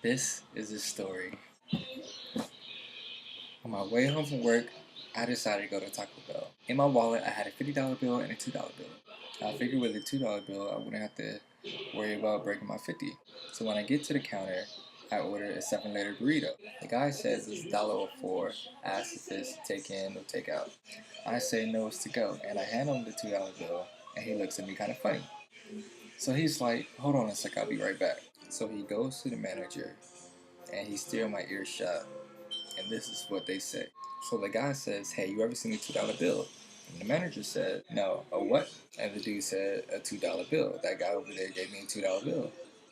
This is the story. On my way home from work, I decided to go to Taco Bell. In my wallet, I had a $50 bill and a $2 bill. I figured with a $2 bill, I wouldn't have to worry about breaking my 50. So when I get to the counter, I order a 7-layer burrito. The guy says it's $1.04, asks if it's take in or take out. I say no, it's to go, and I hand him the $2 bill, and he looks at me kind of funny. So he's like, hold on a sec, I'll be right back. So he goes to the manager, and he's steering my ear shut, and this is what they say. So the guy says, hey, you ever seen a $2 bill? And the manager said, no, a what? And the dude said, a $2 bill. That guy over there gave me a $2 bill.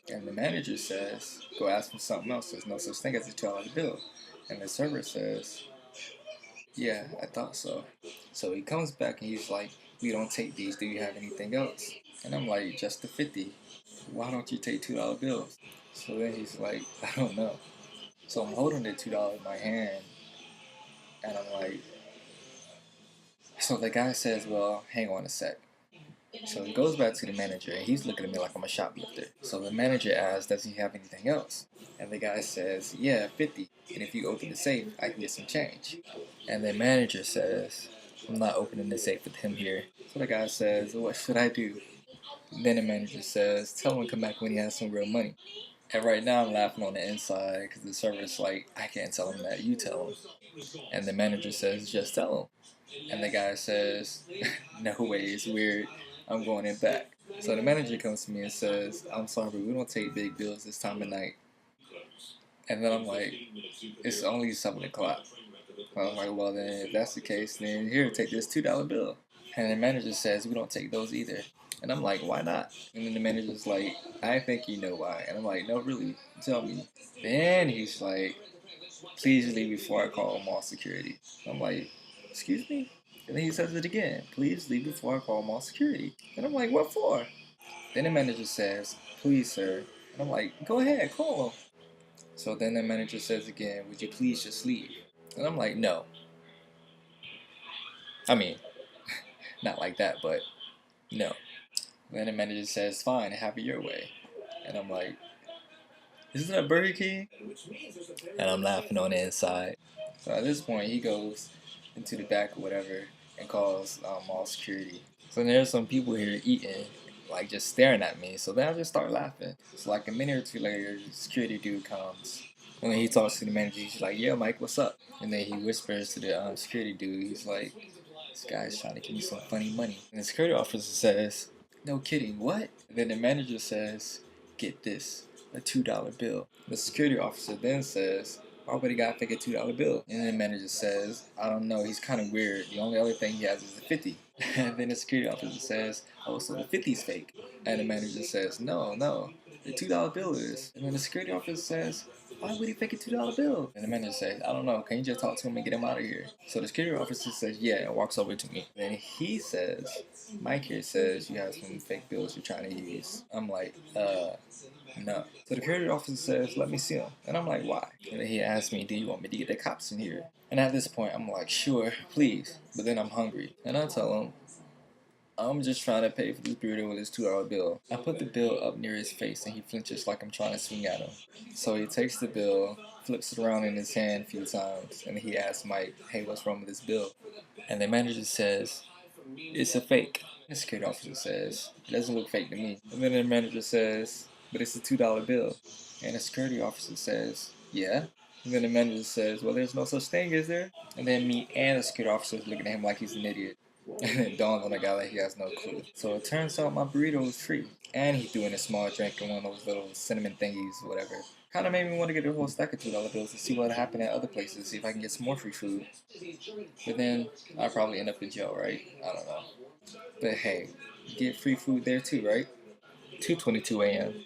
And the manager says, go ask for something else. There's no such thing as a $2 bill. And the server says, yeah, I thought so. So he comes back and he's like, we don't take these. Do you have anything else? And I'm like, just the 50. Why don't you take $2 bills? So then he's like, I don't know. So I'm holding the $2 in my hand, and I'm like, so the guy says, well, hang on a sec. So he goes back to the manager, and he's looking at me like I'm a shoplifter. So the manager asks, does he have anything else? And the guy says, yeah, 50. And if you open the safe, I can get some change. And the manager says, I'm not opening the safe with him here. So the guy says, what should I do? Then the manager says, tell him to come back when he has some real money. And right now I'm laughing on the inside because the server's like, I can't tell him that, you tell him. And the manager says, just tell him. And the guy says, no way, it's weird. I'm going in back. So the manager comes to me and says, I'm sorry, but we don't take big bills this time of night. And then I'm like, it's only 7 o'clock. I'm like, well, then if that's the case, then here, take this $2 bill. And the manager says, we don't take those either. And I'm like, why not? And then the manager's like, I think you know why. And I'm like, no, really, tell me. Then he's like, please leave before I call mall security. I'm like, excuse me? And then he says it again, please leave before I call mall security. And I'm like, what for? Then the manager says, please, sir. And I'm like, go ahead, call him. So then the manager says again, would you please just leave? And I'm like, no. I mean, not like that, but no. Then the manager says, fine, have it your way. And I'm like, isn't that Burger King? And I'm laughing on the inside. So at this point, he goes into the back or whatever and calls mall security. So there's some people here eating, like just staring at me. So then I just start laughing. So like a minute or two later, the security dude comes. And when he talks to the manager, he's like, yeah, Mike, what's up? And then he whispers to the security dude, he's like, this guy's trying to give me some funny money. And the security officer says, no kidding, what? And then the manager says, get this, a $2 bill. The security officer then says, why would he got fake a $2 bill? And then the manager says, I don't know, he's kind of weird. The only other thing he has is a 50. And then the security officer says, oh, so the 50's fake. And the manager says, no, no, the $2 bill is. And then the security officer says, why would he fake a $2 bill? And the manager says, I don't know, can you just talk to him and get him out of here? So the security officer says, yeah, and walks over to me. Then he says, Mike here says you have some fake bills you're trying to use. I'm like, no. So the security officer says, let me see them. And I'm like, why? And then he asks me, do you want me to get the cops in here? And at this point, I'm like, sure, please. But then I'm hungry. And I tell him, I'm just trying to pay for this burrito with his $2 bill. I put the bill up near his face and he flinches like I'm trying to swing at him. So he takes the bill, flips it around in his hand a few times, and he asks Mike, hey, what's wrong with this bill? And the manager says, it's a fake. The security officer says, it doesn't look fake to me. And then the manager says, but it's a $2 bill. And the security officer says, yeah. And then the manager says, well, there's no such thing, is there? And then me and the security officer is looking at him like he's an idiot. And it dawns on the guy that he has no clue. So it turns out my burrito was free. And he's doing a small drink in one of those little cinnamon thingies, whatever. Kind of made me want to get a whole stack of $2 bills to see what happened at other places, see if I can get some more free food. But then I'll probably end up in jail, right? I don't know. But hey, get free food there too, right? 2:22 a.m.